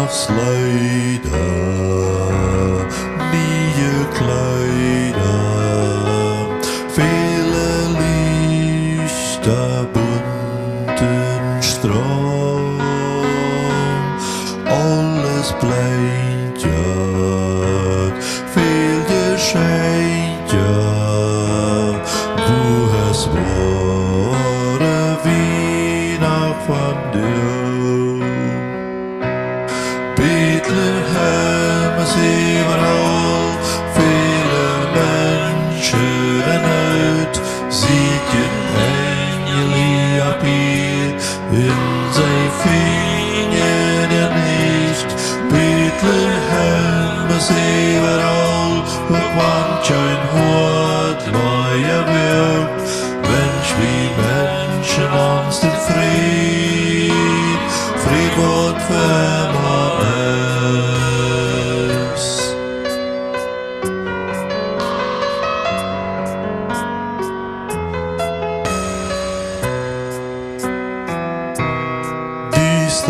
Weihnachtsleider, nie Kleider, viele Lichter, bunten Strom, alles blendet, viel Geschenke, wo es war, Weihnacht von dir. Bethlehem ist überall, viele Menschen in Not, siegen Engel ab hier, in sie finden ihr nicht. Bethlehem ist überall, und manch ein Hort neuer wirkt, Mensch wie Menschen uns den Fried, Fried wird vermacht.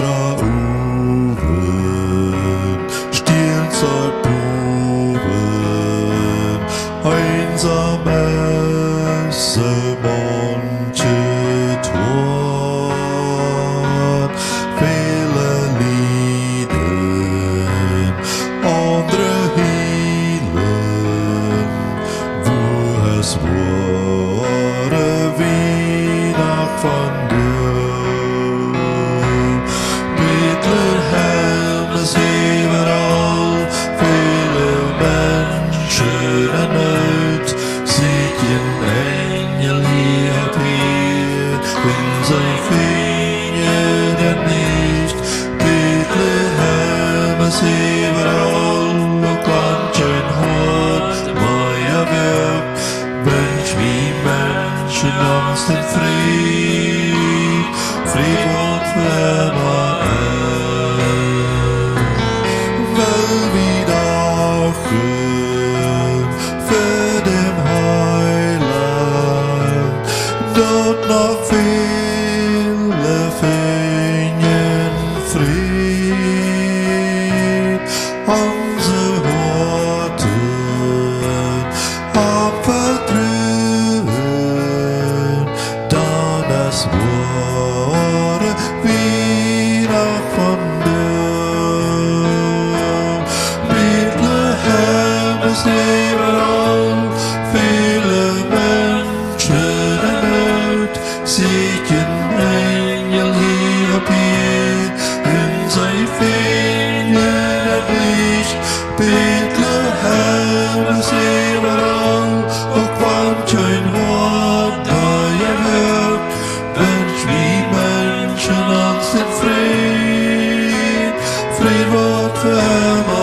Oven, Stielzeug Buben, einsam esse manche Tor, viele Lieden, andere Hielen, wo es war, Weihnacht von dir. Bethlehem ist überall, viele Menschen in Not, siegen Engel hier, wenn sie finden ihr nicht. Bethlehem ist überall, und manch ein Hort neuer wirkt, Mensch wie Menschen uns den Fried, Fried wird vermacht. Für dem Heiland, dort noch viele finden Fried, unsere Horten abverdrehen, dann es wurde Weihnacht von überall, viele Menschen in Not, siegen Engel hier ab hier, in sie finden Licht. Bethlehem ist überall, auch manch ein Hort neuer wirkt, Mensch wie Menschen uns den Fried, Fried wird vermacht.